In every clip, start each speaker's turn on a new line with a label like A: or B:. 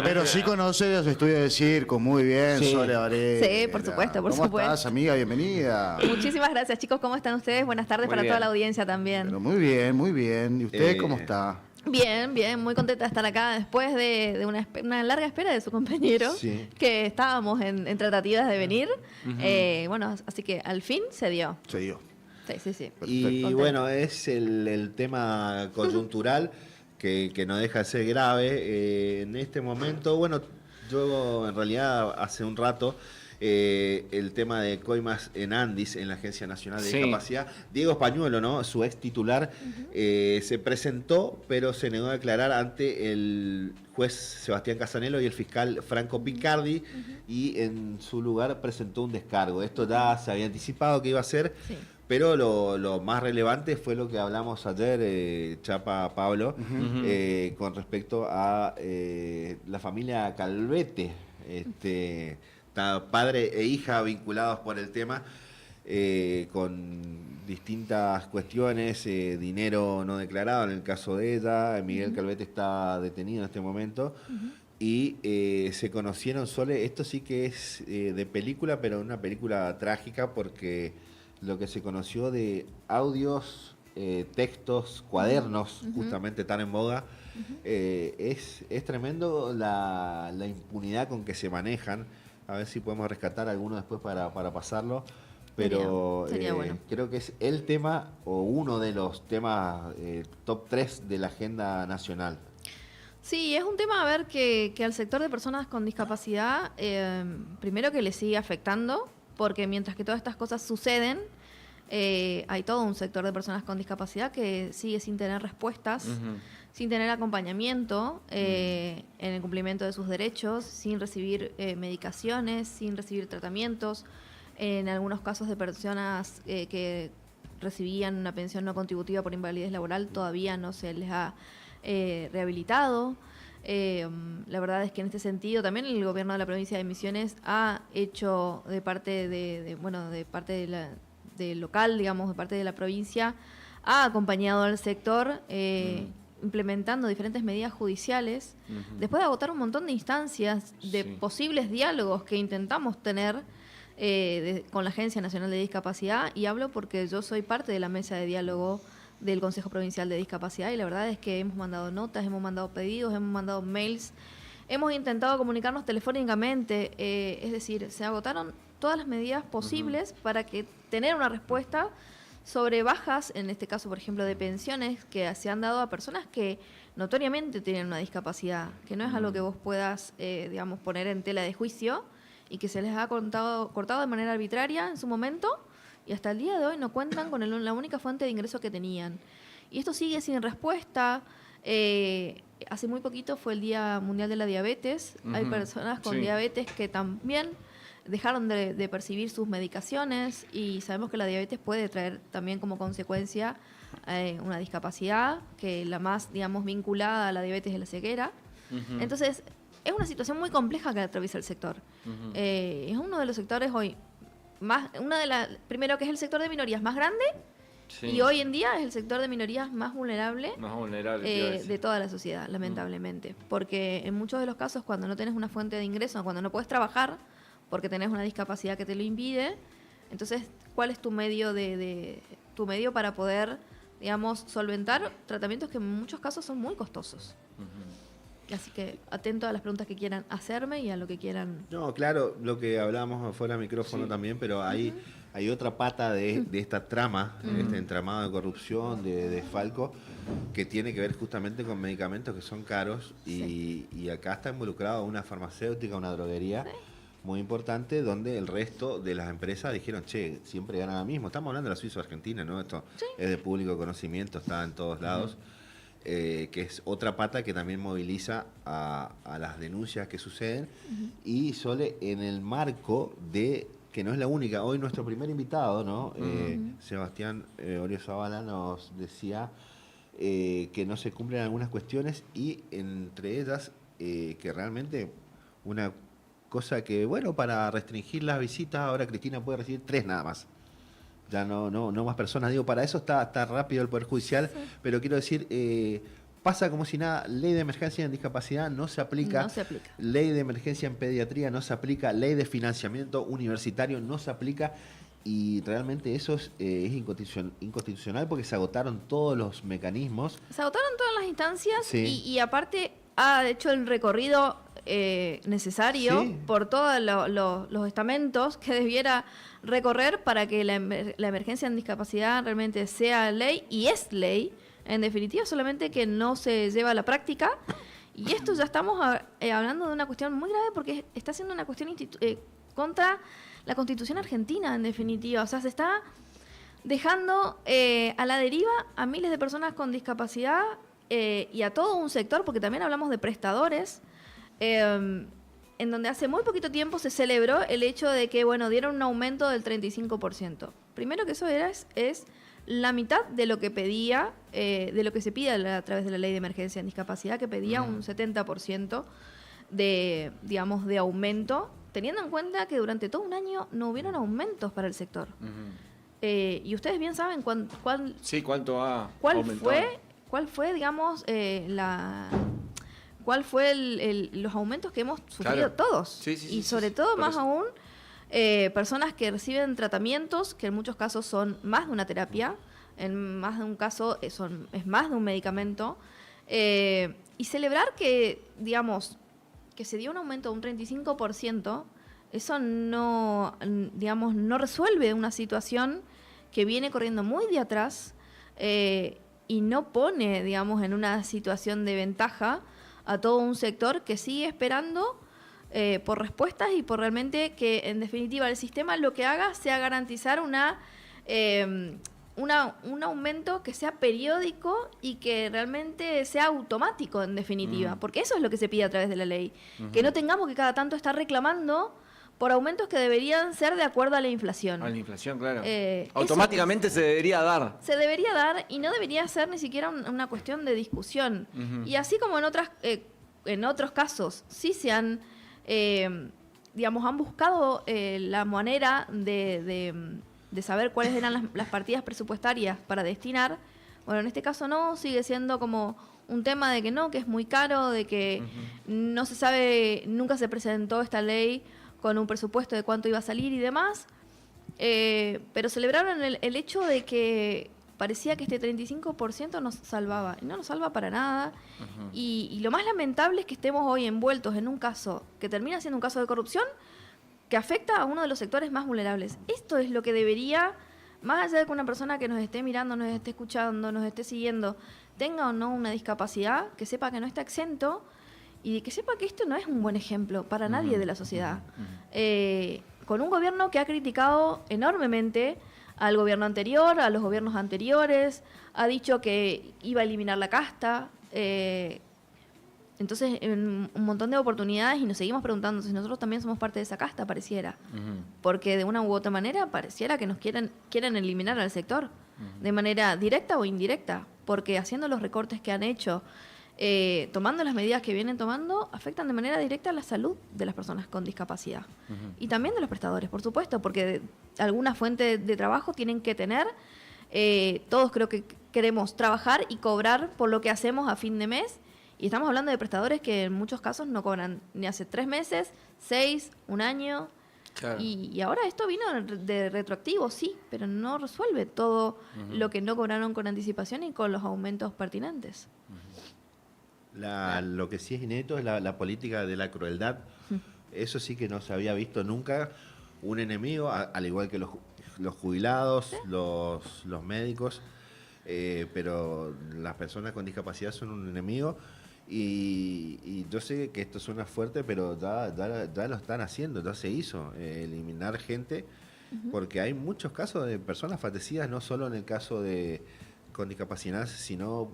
A: Pero sí conoce los estudios de circo, muy bien,
B: Sí.
A: Sole Varela.
C: Sí, por supuesto, por
A: ¿Cómo
C: supuesto.
A: estás, amiga? Bienvenida.
C: Muchísimas gracias, chicos. ¿Cómo están ustedes? Buenas tardes
B: Muy
C: para
B: bien.
C: toda la audiencia también.
A: Pero muy bien, muy bien. ¿Y usted cómo está?
C: Bien, bien, muy contenta de estar acá después de una larga espera de su compañero,
A: Sí.
C: que estábamos en tratativas de venir. Bueno, así que al fin se dio.
A: Se dio.
C: Sí, sí, sí.
B: Y
C: Contenta.
B: bueno, es el tema coyuntural que no deja de ser grave. En este momento, bueno, yo en realidad hace un rato el tema de coimas en Andis, en la Agencia Nacional de
D: Sí.
B: Discapacidad, Diego Españuelo, ¿no? Su ex titular, se presentó, pero se negó a declarar ante el juez Sebastián Casanelo y el fiscal Franco Picardi, y en su lugar presentó un descargo. Esto ya se había anticipado que iba a ser.
C: Sí.
B: Pero lo más relevante fue lo que hablamos ayer, Chapa, Pablo, con respecto a la familia Calvete, padre e hija vinculados por el tema, con distintas cuestiones, dinero no declarado en el caso de ella. Miguel Calvete está detenido en este momento. Y se conocieron esto sí que es de película, pero una película trágica, porque lo que se conoció de audios, textos, cuadernos, justamente tan en boga, es tremendo la impunidad con que se manejan. A ver si podemos rescatar alguno después para pasarlo. Pero
C: Sería bueno.
B: creo que es el tema o uno de los temas top 3 de la agenda nacional.
C: Sí, es un tema, a ver, que al sector de personas con discapacidad, primero que le sigue afectando, porque mientras que todas estas cosas suceden, hay todo un sector de personas con discapacidad que sigue sin tener respuestas, sin tener acompañamiento en el cumplimiento de sus derechos, sin recibir medicaciones, sin recibir tratamientos. En algunos casos de personas que recibían una pensión no contributiva por invalidez laboral, todavía no se les ha rehabilitado. La verdad es que en este sentido también el gobierno de la provincia de Misiones ha hecho de parte del local, digamos, de parte de la provincia, ha acompañado al sector implementando diferentes medidas judiciales, después de agotar un montón de instancias de posibles diálogos que intentamos tener con la Agencia Nacional de Discapacidad, y hablo porque yo soy parte de la mesa de diálogo del Consejo Provincial de Discapacidad, y la verdad es que hemos mandado notas, hemos mandado pedidos, hemos mandado mails, hemos intentado comunicarnos telefónicamente, es decir, se agotaron todas las medidas posibles para que tener una respuesta sobre bajas, en este caso, por ejemplo, de pensiones que se han dado a personas que notoriamente tienen una discapacidad, que no es algo que vos puedas, digamos, poner en tela de juicio, y que se les ha cortado de manera arbitraria en su momento, y hasta el día de hoy no cuentan con la única fuente de ingreso que tenían. Y esto sigue sin respuesta. Hace muy poquito fue el Día Mundial de la Diabetes. Hay personas con diabetes que también dejaron de percibir sus medicaciones, y sabemos que la diabetes puede traer también como consecuencia una discapacidad, que la más, digamos, vinculada a la diabetes es la ceguera. Entonces, es una situación muy compleja que atraviesa el sector. Es uno de los sectores hoy primero, que es el sector de minorías más grande, y hoy en día es el sector de minorías más vulnerable,
D: te iba a decir.
C: de toda la sociedad, lamentablemente. Porque en muchos de los casos, cuando no tenés una fuente de ingreso, cuando no puedes trabajar porque tenés una discapacidad que te lo impide, entonces, ¿cuál es tu medio tu medio para poder, digamos, solventar tratamientos que en muchos casos son muy costosos? Así que atento a las preguntas que quieran hacerme y a lo que quieran.
B: No, claro, lo que hablábamos fuera de micrófono también, pero hay otra pata de esta trama, este entramado de corrupción, de Falco, que tiene que ver justamente con medicamentos que son caros, y acá está involucrado una farmacéutica, una droguería muy importante, donde el resto de las empresas dijeron, che, siempre ganan lo mismo. Estamos hablando de la Suiza Argentina, ¿no? Esto es de público conocimiento, está en todos lados. Que es otra pata que también moviliza a las denuncias que suceden. Y Sole, en el marco de, que no es la única, hoy nuestro primer invitado, ¿no? Sebastián Orio Zavala nos decía que no se cumplen algunas cuestiones, y entre ellas que realmente una cosa que, bueno, para restringir las visitas, ahora Cristina puede recibir 3 nada más. Ya no más personas. Digo, para eso está rápido el Poder Judicial, pero quiero decir, pasa como si nada. Ley de emergencia en discapacidad no se aplica.
C: No se aplica.
B: Ley de emergencia en pediatría no se aplica. Ley de financiamiento universitario no se aplica. Y realmente eso es inconstitucional porque se agotaron todos los mecanismos.
C: Se agotaron todas las instancias
B: Sí.
C: y aparte ha hecho el recorrido necesario
B: Sí.
C: por todos los estamentos que debiera recorrer para que la emergencia en discapacidad realmente sea ley, y es ley, en definitiva, solamente que no se lleva a la práctica. Y esto ya estamos hablando de una cuestión muy grave porque está siendo una cuestión contra la Constitución argentina, en definitiva. O sea, se está dejando a la deriva a miles de personas con discapacidad y a todo un sector, porque también hablamos de prestadores, en donde hace muy poquito tiempo se celebró el hecho de que, bueno, dieron un aumento del 35%. Primero que eso es la mitad de lo que pedía, de lo que se pide a través de la ley de emergencia en discapacidad, que pedía un 70% de, digamos, de aumento, teniendo en cuenta que durante todo un año no hubieron aumentos para el sector. Y ustedes bien saben
D: ¿Cuánto ha
C: cuál
D: aumentado?
C: cuál fue, digamos, cuál fue los aumentos que hemos sufrido
D: Claro.
C: todos.
D: Sí,
C: Y
D: sí,
C: sobre
D: sí,
C: todo,
D: por
C: más
D: eso.
C: aún, personas que reciben tratamientos, que en muchos casos son más de una terapia, en más de un caso es más de un medicamento. Y celebrar que, digamos, que se dio un aumento de un 35%, eso no, digamos, no resuelve una situación que viene corriendo muy de atrás y no pone, digamos, en una situación de ventaja a todo un sector que sigue esperando por respuestas y por realmente que, en definitiva, el sistema lo que haga sea garantizar un aumento que sea periódico y que realmente sea automático, en definitiva, porque eso es lo que se pide a través de la ley, que no tengamos que cada tanto estar reclamando por aumentos que deberían ser de acuerdo a la inflación.
D: A la inflación, claro.
C: Eso
D: Automáticamente se debería dar.
C: se debería dar y no debería ser ni siquiera una cuestión de discusión. Y así como en otros casos sí se han, digamos, han buscado la manera de saber cuáles eran las partidas presupuestarias para destinar, bueno, en este caso no, sigue siendo como un tema de que no, que es muy caro, de que no se sabe, nunca se presentó esta ley con un presupuesto de cuánto iba a salir y demás. Pero celebraron el hecho de que parecía que este 35% nos salvaba. Y no nos salva para nada. Y lo más lamentable es que estemos hoy envueltos en un caso que termina siendo un caso de corrupción que afecta a uno de los sectores más vulnerables. Esto es lo que debería, más allá de que una persona que nos esté mirando, nos esté escuchando, nos esté siguiendo, tenga o no una discapacidad, que sepa que no está exento y que sepa que esto no es un buen ejemplo para nadie de la sociedad. Con un gobierno que ha criticado enormemente al gobierno anterior, a los gobiernos anteriores, ha dicho que iba a eliminar la casta. Entonces, en un montón de oportunidades, y nos seguimos preguntando si nosotros también somos parte de esa casta, pareciera. Porque de una u otra manera pareciera que nos quieren eliminar al sector, de manera directa o indirecta, porque haciendo los recortes que han hecho, tomando las medidas que vienen tomando, afectan de manera directa a la salud de las personas con discapacidad. Y también de los prestadores, por supuesto, porque alguna fuente de trabajo tienen que tener. Todos creo que queremos trabajar y cobrar por lo que hacemos a fin de mes. Y estamos hablando de prestadores que en muchos casos no cobran ni hace 3 meses, 6, un año.
D: Claro.
C: Y ahora esto vino de retroactivo, sí, pero no resuelve todo lo que no cobraron con anticipación y con los aumentos pertinentes.
B: Lo que sí es inédito es la política de la crueldad. Eso sí que no se había visto nunca. Un enemigo, al igual que los jubilados, los médicos, pero las personas con discapacidad son un enemigo. Y yo sé que esto suena fuerte, pero ya lo están haciendo, ya se hizo, eliminar gente, porque hay muchos casos de personas fallecidas, no solo en el caso de con discapacidad, sino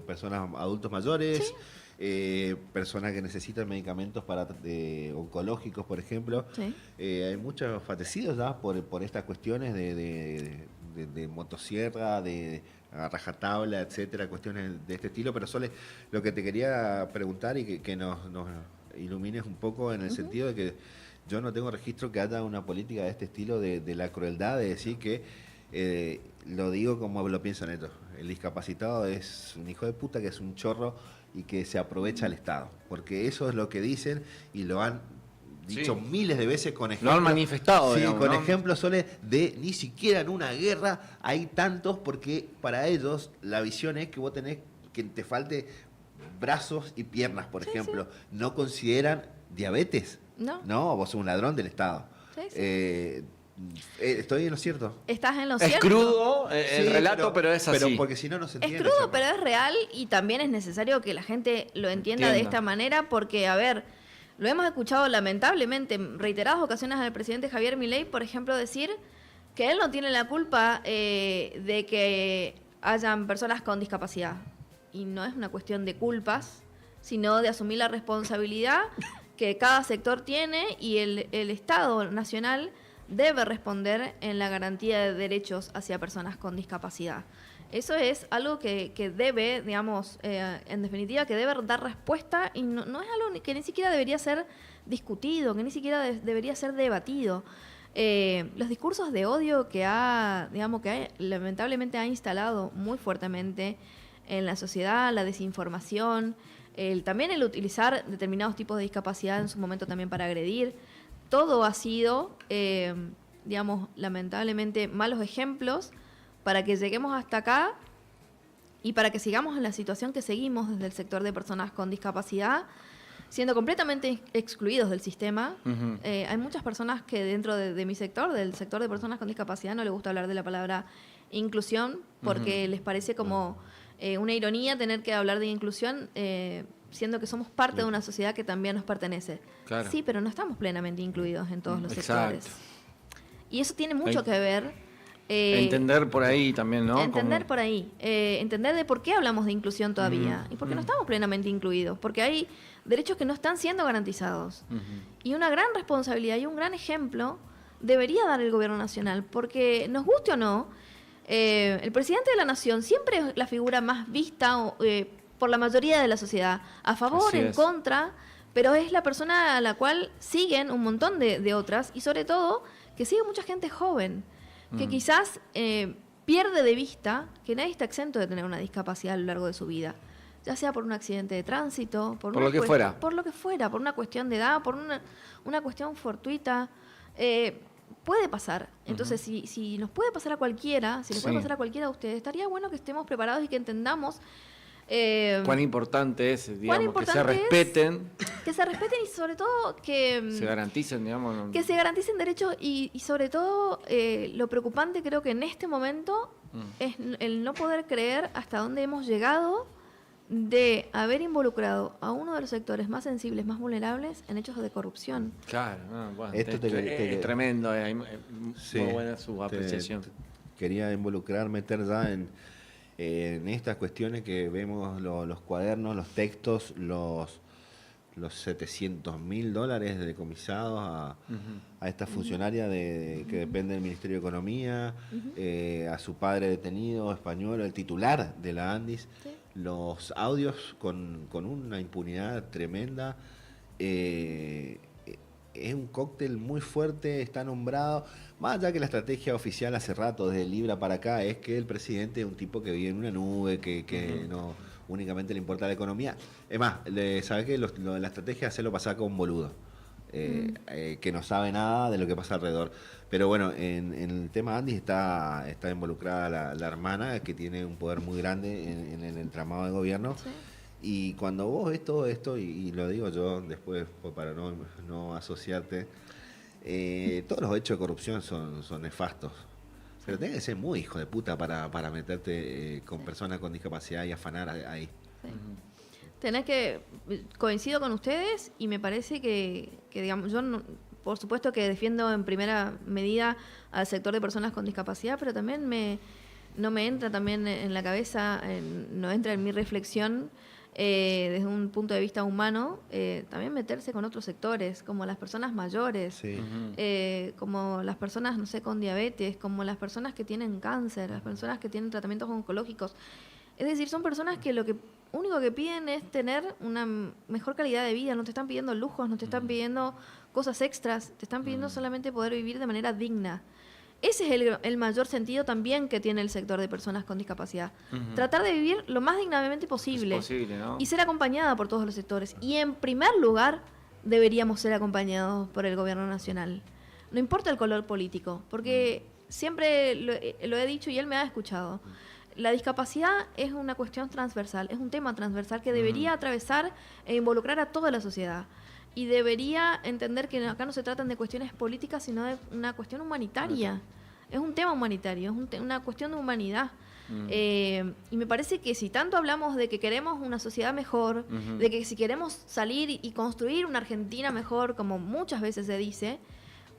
B: personas adultos mayores, personas que necesitan medicamentos oncológicos, por ejemplo.
C: Sí.
B: Hay muchos fallecidos ya por estas cuestiones de motosierra, a rajatabla, etcétera, cuestiones de este estilo. Pero Sole, lo que te quería preguntar y que nos ilumines un poco en el sentido de que yo no tengo registro que haya una política de este estilo de la crueldad, de decir que lo digo como lo piensan estos. el discapacitado es un hijo de puta, que es un chorro y que se aprovecha el Estado. Porque eso es lo que dicen y lo han dicho miles de veces con ejemplos.
D: Lo han manifestado,
B: Sí,
D: digamos,
B: con
D: ¿no?
B: ejemplos soles de ni siquiera en una guerra hay tantos, porque para ellos la visión es que vos tenés que te falte brazos y piernas, por ejemplo. No consideran diabetes. No, vos sos un ladrón del Estado. ¿Estoy en lo cierto?
C: Estás en lo
D: Es
C: cierto.
D: crudo el relato, pero es así.
B: Pero porque si no, no se
C: Es
B: entiende.
C: crudo,
B: chamo.
C: pero es real y también es necesario que la gente lo entienda de
D: Entienda.
C: esta manera porque, a ver, lo hemos escuchado lamentablemente en reiteradas ocasiones al presidente Javier Milei, por ejemplo, decir que él no tiene la culpa de que hayan personas con discapacidad. Y no es una cuestión de culpas, sino de asumir la responsabilidad que cada sector tiene y el Estado nacional debe responder en la garantía de derechos hacia personas con discapacidad. Eso es algo que debe, digamos, en definitiva, que debe dar respuesta y no es algo que ni siquiera debería ser discutido, que ni siquiera debería ser debatido. Los discursos de odio que lamentablemente ha instalado muy fuertemente en la sociedad, la desinformación, también el utilizar determinados tipos de discapacidad en su momento también para agredir, todo ha sido, lamentablemente malos ejemplos para que lleguemos hasta acá y para que sigamos en la situación que seguimos desde el sector de personas con discapacidad, siendo completamente excluidos del sistema. Hay muchas personas que dentro de mi sector, del sector de personas con discapacidad, no les gusta hablar de la palabra inclusión porque les parece como una ironía tener que hablar de inclusión siendo que somos parte de una sociedad que también nos pertenece.
D: Claro.
C: Sí, pero no estamos plenamente incluidos en todos los
D: Exacto.
C: sectores. Y eso tiene mucho que ver.
D: Entender por ahí también, ¿no?
C: Entender
D: Como-
C: por ahí. Entender de por qué hablamos de inclusión todavía. Y por qué no estamos plenamente incluidos. Porque hay derechos que no están siendo garantizados. Y una gran responsabilidad y un gran ejemplo debería dar el gobierno nacional. Porque nos guste o no, el presidente de la nación siempre es la figura más vista por la mayoría de la sociedad. A favor,
D: Así
C: en
D: es.
C: contra, pero es la persona a la cual siguen un montón de otras. Y sobre todo, que sigue mucha gente joven. Que quizás pierde de vista que nadie está exento de tener una discapacidad a lo largo de su vida. Ya sea por un accidente de tránsito,
D: Por
C: una
D: lo que fuera.
C: por lo que fuera, por una cuestión de edad, por una cuestión fortuita. Puede pasar. Entonces, si nos puede pasar a cualquiera, si le puede
D: Sí.
C: pasar a cualquiera de ustedes, estaría bueno que estemos preparados y que entendamos
D: Cuán importante es, digamos, que se
C: importante es
D: respeten,
C: que se respeten y sobre todo que
D: se garanticen, digamos. no-
C: que se garanticen derechos y sobre todo lo preocupante creo que en este momento es el no poder creer hasta dónde hemos llegado de haber involucrado a uno de los sectores más sensibles, más vulnerables en hechos de corrupción.
D: Claro, no, bueno,
B: Esto
D: es tremendo,
B: Sí,
D: muy buena su apreciación.
B: Quería meter ya en estas cuestiones que vemos los cuadernos, los textos, los $700.000 decomisados a esta funcionaria que depende del Ministerio de Economía, a su padre detenido español, el titular de la Andis,
C: Sí.
B: los audios con una impunidad tremenda. Es un cóctel muy fuerte, está nombrado, más allá que la estrategia oficial hace rato, desde Libra para acá, es que el presidente es un tipo que vive en una nube, que no únicamente le importa la economía. Es más, ¿sabe qué? La estrategia es hacerlo pasar como un boludo, que no sabe nada de lo que pasa alrededor. Pero bueno, en el tema Andis está involucrada la hermana, que tiene un poder muy grande en el entramado de gobierno.
C: Sí.
B: Y cuando vos ves todo esto, y lo digo yo después para no asociarte, todos los hechos de corrupción son nefastos. Pero tenés que ser muy hijo de puta para meterte con personas con discapacidad y afanar ahí.
C: Sí. Tenés que, coincido con ustedes y me parece que digamos, yo por supuesto que defiendo en primera medida al sector de personas con discapacidad, pero también no me entra también en la cabeza, no entra en mi reflexión desde un punto de vista humano, también meterse con otros sectores, como las personas mayores,
B: Sí.
C: como las personas, no sé, con diabetes, como las personas que tienen cáncer, las personas que tienen tratamientos oncológicos. Es decir, son personas que lo único que piden es tener una mejor calidad de vida, no te están pidiendo lujos, no te están pidiendo cosas extras, te están pidiendo solamente poder vivir de manera digna. ese es el mayor sentido también que tiene el sector de personas con discapacidad. Tratar de vivir lo más dignamente posible,
D: ¿no?
C: y ser acompañada por todos los sectores. Y en primer lugar, deberíamos ser acompañados por el gobierno nacional. No importa el color político, porque siempre lo he dicho y él me ha escuchado. La discapacidad es una cuestión transversal, es un tema transversal que debería atravesar e involucrar a toda la sociedad. Y debería entender que acá no se tratan de cuestiones políticas, sino de una cuestión humanitaria. Es un tema humanitario, es una cuestión de humanidad. Y me parece que si tanto hablamos de que queremos una sociedad mejor, de que si queremos salir y construir una Argentina mejor, como muchas veces se dice,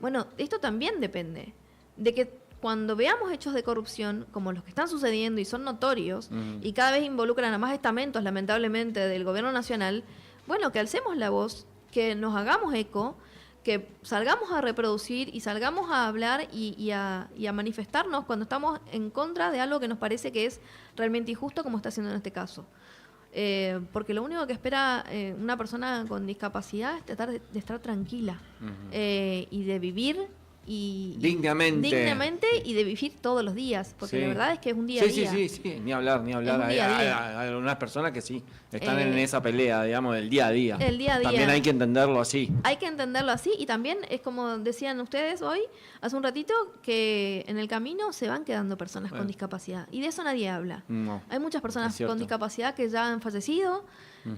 C: bueno, esto también depende de que cuando veamos hechos de corrupción como los que están sucediendo y son notorios y cada vez involucran a más estamentos, lamentablemente, del gobierno nacional, bueno, que alcemos la voz, que nos hagamos eco, que salgamos a reproducir y salgamos a hablar y a manifestarnos cuando estamos en contra de algo que nos parece que es realmente injusto, como está haciendo en este caso. Porque lo único que espera una persona con discapacidad es tratar de estar tranquila y de vivir dignamente y de vivir todos los días, porque la verdad es que es un día a día.
D: Sí, ni hablar.
C: Día a día.
D: Hay algunas personas que sí están en esa pelea, digamos, del día a día.
C: El día a día.
D: También hay que entenderlo así.
C: Hay que entenderlo así, y también es como decían ustedes hoy, hace un ratito, que en el camino se van quedando personas con discapacidad, y de eso nadie habla.
D: No,
C: hay muchas personas con discapacidad que ya han fallecido.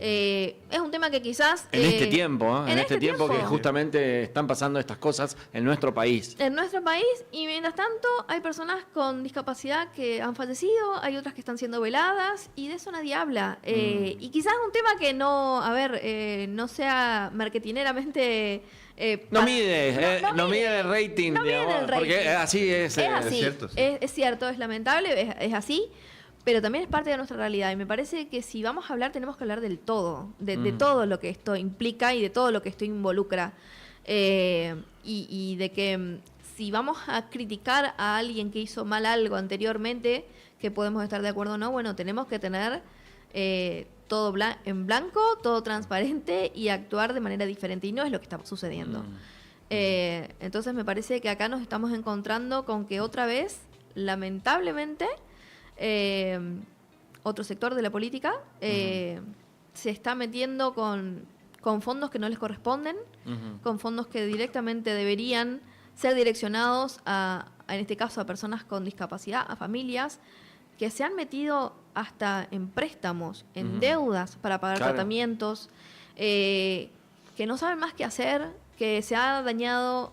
C: Es un tema que quizás...
D: En este tiempo,
C: en este tiempo
D: que justamente están pasando estas cosas en nuestro país.
C: En nuestro país, y mientras tanto hay personas con discapacidad que han fallecido, hay otras que están siendo veladas, y de eso nadie habla. Y quizás un tema que no, no sea marketineramente...
D: No mide el rating, digamos, porque así es.
C: Es así,
B: cierto, sí.
C: es cierto, es lamentable, es así. Pero también es parte de nuestra realidad, y me parece que si vamos a hablar tenemos que hablar del todo, de todo lo que esto implica y de todo lo que esto involucra. Y de que si vamos a criticar a alguien que hizo mal algo anteriormente, que podemos estar de acuerdo o no, bueno, tenemos que tener todo en blanco, todo transparente y actuar de manera diferente, y no es lo que está sucediendo. Entonces me parece que acá nos estamos encontrando con que otra vez, lamentablemente... otro sector de la política se está metiendo con fondos que no les corresponden, con fondos que directamente deberían ser direccionados en este caso a personas con discapacidad, a familias que se han metido hasta en préstamos, en deudas para pagar tratamientos, que no saben más qué hacer, que se ha dañado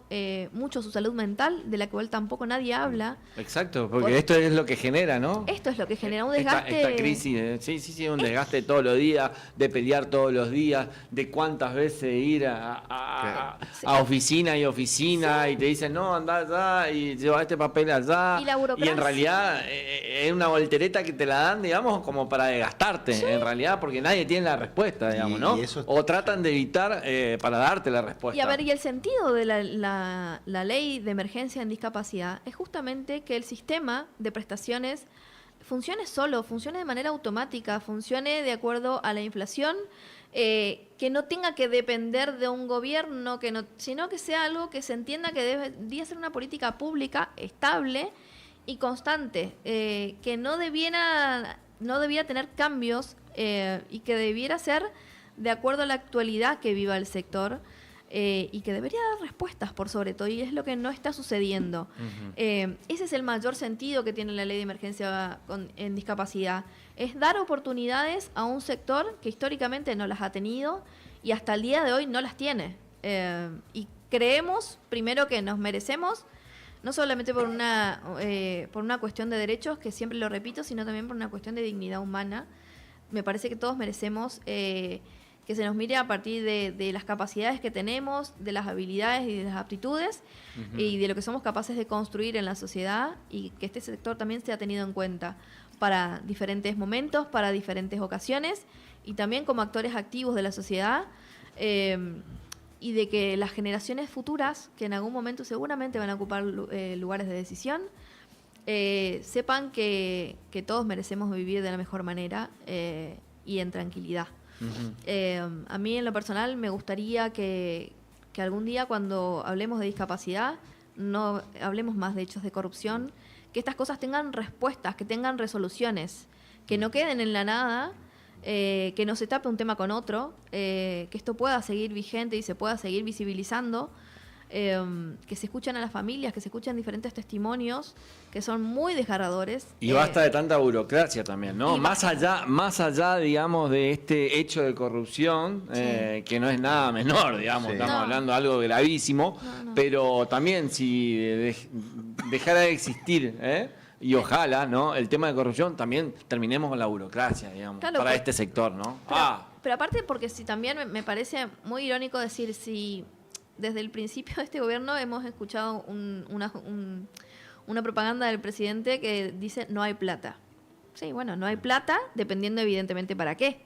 C: mucho su salud mental, de la cual tampoco nadie habla.
D: Exacto, porque esto es lo que genera, ¿no?
C: Esto es lo que genera un desgaste.
D: Esta crisis, sí, un desgaste todos los días, de pelear todos los días, de cuántas veces ir a oficina y oficina, y te dicen, no, andá allá y lleva este papel allá.
C: Y la burocracia.
D: Y en realidad es una voltereta que te la dan, digamos, como para desgastarte, en realidad, porque nadie tiene la respuesta, digamos, ¿no? O tratan de evitar para darte la respuesta.
C: Y el sentido de la ley de emergencia en discapacidad es justamente que el sistema de prestaciones funcione solo, funcione de manera automática, funcione de acuerdo a la inflación, que no tenga que depender de un gobierno, sino que sea algo que se entienda que debería ser una política pública estable y constante, que no debiera tener cambios y que debiera ser de acuerdo a la actualidad que viva el sector. Y que debería dar respuestas por sobre todo, y es lo que no está sucediendo. Ese es el mayor sentido que tiene la ley de emergencia en discapacidad, es dar oportunidades a un sector que históricamente no las ha tenido y hasta el día de hoy no las tiene. Y creemos, primero, que nos merecemos, no solamente por una cuestión de derechos, que siempre lo repito, sino también por una cuestión de dignidad humana. Me parece que todos merecemos... que se nos mire a partir de las capacidades que tenemos, de las habilidades y de las aptitudes, y de lo que somos capaces de construir en la sociedad, y que este sector también sea tenido en cuenta para diferentes momentos, para diferentes ocasiones, y también como actores activos de la sociedad, y de que las generaciones futuras, que en algún momento seguramente van a ocupar lugares de decisión, sepan que todos merecemos vivir de la mejor manera y en tranquilidad. A mí, en lo personal, me gustaría que algún día, cuando hablemos de discapacidad, no hablemos más de hechos de corrupción, que estas cosas tengan respuestas, que tengan resoluciones, que no queden en la nada, que no se tape un tema con otro, que esto pueda seguir vigente y se pueda seguir visibilizando, que se escuchan a las familias, que se escuchan diferentes testimonios que son muy desgarradores.
D: Y basta de tanta burocracia también, ¿no? Más allá, digamos, de este hecho de corrupción, que no es nada menor, digamos, estamos hablando de algo gravísimo, pero también si dejara de existir, y ojalá, ¿no? El tema de corrupción también terminemos con la burocracia, digamos,
C: claro,
D: para este sector, ¿no?
C: Pero aparte, porque si también me parece muy irónico decir, si desde el principio de este gobierno hemos escuchado una propaganda del presidente que dice no hay plata. Sí, bueno, no hay plata, dependiendo evidentemente para qué.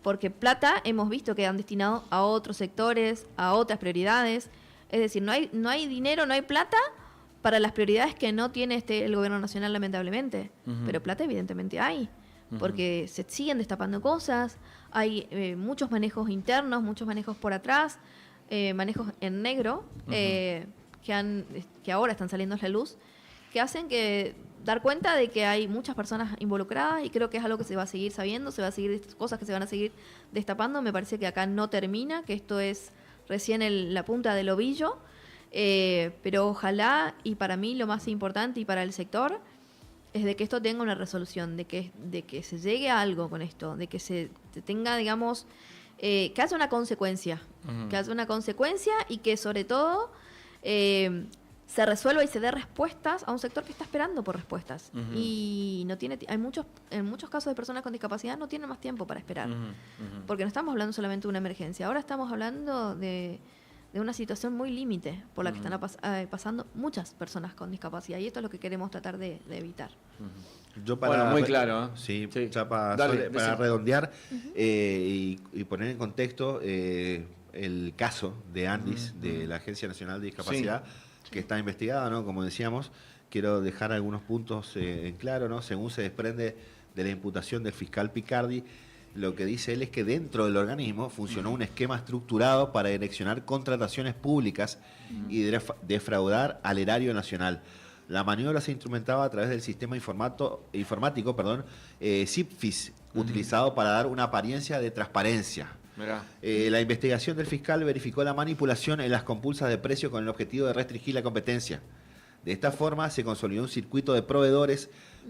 C: Porque plata hemos visto que han destinado a otros sectores, a otras prioridades. Es decir, no hay dinero, no hay plata para las prioridades que no tiene el gobierno nacional, lamentablemente. Pero plata evidentemente hay, porque se siguen destapando cosas, hay muchos manejos internos, muchos manejos por atrás, manejos en negro, que ahora están saliendo a la luz, que hacen dar cuenta de que hay muchas personas involucradas, y creo que es algo que se va a seguir sabiendo, cosas que se van a seguir destapando. Me parece que acá no termina, que esto es recién la punta del ovillo. Pero ojalá, y para mí lo más importante y para el sector, es de que esto tenga una resolución, de que se llegue a algo con esto, de que se tenga, digamos, que haya una consecuencia, y que sobre todo se resuelva y se dé respuestas a un sector que está esperando por respuestas. Y no tiene, en muchos casos de personas con discapacidad no tienen más tiempo para esperar, porque no estamos hablando solamente de una emergencia, ahora estamos hablando de una situación muy límite por la que están pasando muchas personas con discapacidad, y esto es lo que queremos tratar de evitar.
B: Yo
D: muy claro.
B: Sí,
D: sí.
B: Chapa, para redondear y poner en contexto el caso de Andis, de la Agencia Nacional de Discapacidad, que está investigada, ¿no? Como decíamos, quiero dejar algunos puntos en claro, ¿no? Según se desprende de la imputación del fiscal Picardi, lo que dice él es que dentro del organismo funcionó un esquema estructurado para direccionar contrataciones públicas y defraudar al erario nacional. La maniobra se instrumentaba a través del sistema informático, SIPFIS, utilizado para dar una apariencia de transparencia. La investigación del fiscal verificó la manipulación en las compulsas de precio con el objetivo de restringir la competencia. De esta forma se consolidó un circuito de proveedores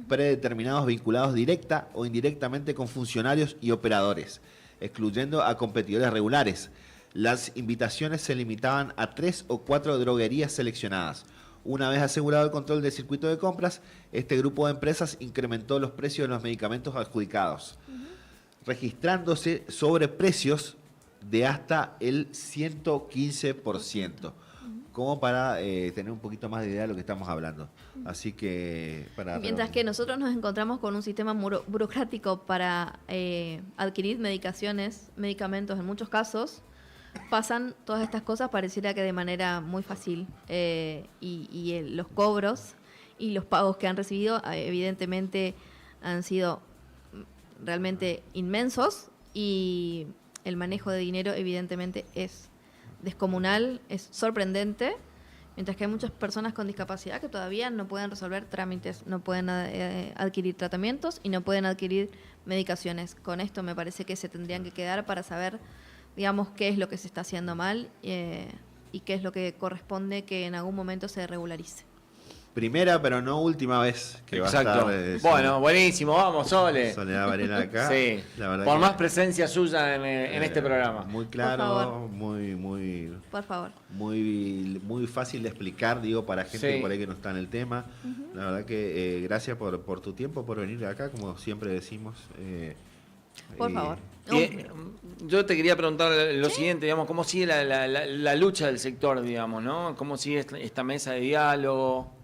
B: predeterminados vinculados directa o indirectamente con funcionarios y operadores, excluyendo a competidores regulares. Las invitaciones se limitaban a 3 o 4 droguerías seleccionadas. Una vez asegurado el control del circuito de compras, este grupo de empresas incrementó los precios de los medicamentos adjudicados, registrándose sobreprecios de hasta el 115%. Como para tener un poquito más de idea de lo que estamos hablando. Así que
C: mientras que nosotros nos encontramos con un sistema burocrático para adquirir medicamentos en muchos casos, pasan todas estas cosas, pareciera que de manera muy fácil, y los cobros y los pagos que han recibido evidentemente han sido realmente inmensos, y el manejo de dinero evidentemente es descomunal, es sorprendente, mientras que hay muchas personas con discapacidad que todavía no pueden resolver trámites, no pueden adquirir tratamientos y no pueden adquirir medicaciones. Con esto me parece que se tendrían que quedar para saber, digamos, qué es lo que se está haciendo mal, y qué es lo que corresponde que en algún momento se regularice.
B: Primera, pero no última vez que va a estar.
D: Bueno, buenísimo, vamos, Sole.
B: Soledad Varela acá.
D: Sí.
B: La verdad
D: por más presencia suya en este programa.
B: Muy claro, muy.
C: Por favor.
B: Muy fácil de explicar, digo, para gente por ahí que no está en el tema. La verdad que gracias por tu tiempo, por venir acá, como siempre decimos.
C: Por favor.
D: Yo te quería preguntar lo siguiente, digamos, ¿cómo sigue la lucha del sector, digamos, ¿no? ¿Cómo sigue esta mesa de diálogo?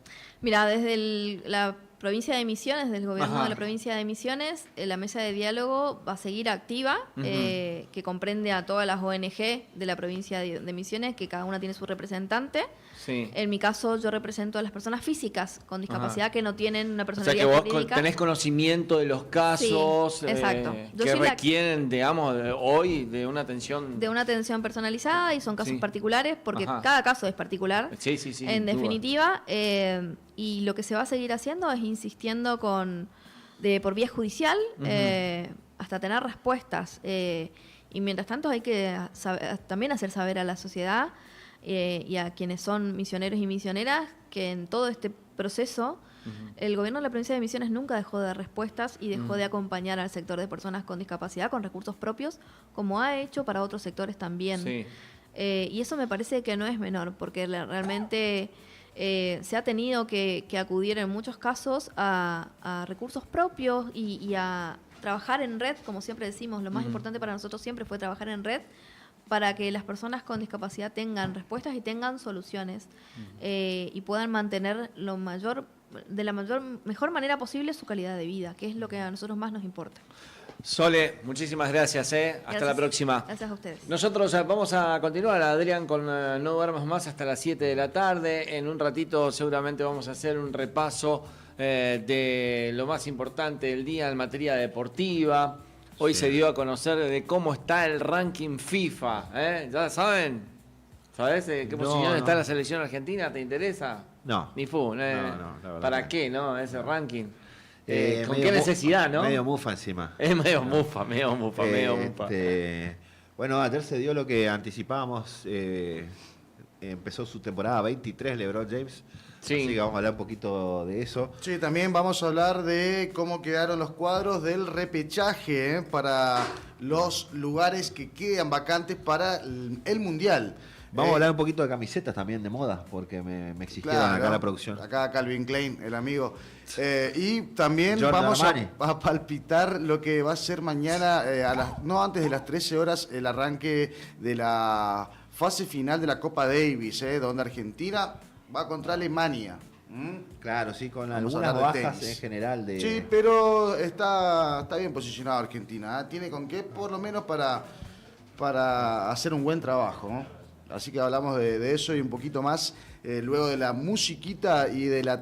C: Mira, desde la provincia de Misiones, del gobierno
D: Ajá.
C: de la provincia de Misiones, la mesa de diálogo va a seguir activa, que comprende a todas las ONG de la provincia de Misiones, que cada una tiene su representante.
D: Sí.
C: En mi caso, yo represento a las personas físicas con discapacidad que no tienen una
D: O sea
C: personalidad
D: que vos
C: jurídica.
D: tenés conocimiento de los casos
C: Sí, exacto. Yo
D: que
C: soy la-
D: requieren, digamos, hoy de una atención.
C: de una atención personalizada y son casos
D: Sí.
C: particulares, porque
D: Ajá.
C: cada caso es particular.
D: Sí, sí, sí.
C: En
D: sin duda.
C: definitiva, y lo que se va a seguir haciendo es insistiendo por vía judicial hasta tener respuestas. Y mientras tanto hay que también hacer saber a la sociedad y a quienes son misioneros y misioneras que en todo este proceso el gobierno de la provincia de Misiones nunca dejó de dar respuestas y dejó de acompañar al sector de personas con discapacidad con recursos propios, como ha hecho para otros sectores también.
D: Sí.
C: Y eso me parece que no es menor, porque realmente se ha tenido que acudir en muchos casos a recursos propios y a trabajar en red, como siempre decimos. Lo más importante para nosotros siempre fue trabajar en red para que las personas con discapacidad tengan respuestas y tengan soluciones y puedan mantener de la mejor manera posible su calidad de vida, que es lo que a nosotros más nos importa.
D: Sole, muchísimas gracias. Hasta
C: Gracias.
D: la próxima.
C: Gracias a ustedes.
D: Nosotros vamos a continuar, Adrián, con No Duermas Más hasta las 7 de la tarde. En un ratito seguramente vamos a hacer un repaso de lo más importante del día en materia deportiva. Hoy se dio a conocer de cómo está el ranking FIFA. ¿Ya saben? ¿Sabés qué
B: No,
D: posición
B: no.
D: está la selección argentina? ¿Te interesa?
B: No.
D: Ni fu,
B: No, la verdad
D: ¿Para
B: que
D: qué, no? Ese ranking. ¿Con
B: medio
D: qué necesidad, no?
B: Medio mufa encima.
D: Es medio mufa, medio mufa.
B: Bueno, ayer se dio lo que anticipábamos. Empezó su temporada 23, LeBron James.
D: Sí.
B: Así que vamos a hablar un poquito de eso.
A: Sí, también vamos a hablar de cómo quedaron los cuadros del repechaje para los lugares que quedan vacantes para el Mundial.
B: Vamos a hablar un poquito de camisetas también de moda, porque me exigieron acá la producción.
A: Acá Calvin Klein, el amigo. Y también
B: Jordan
A: vamos
B: Armani.
A: a palpitar lo que va a ser mañana, no antes de las 13 horas, el arranque de la fase final de la Copa Davis, donde Argentina va contra Alemania.
B: Claro, sí, con
A: Vamos a
B: algunas
A: hablar de
B: bajas
A: tenis.
B: en general.
A: Sí, pero está bien posicionado Argentina. Tiene con qué, por lo menos, para hacer un buen trabajo, ¿no? Así que hablamos de eso y un poquito más luego de la musiquita y de la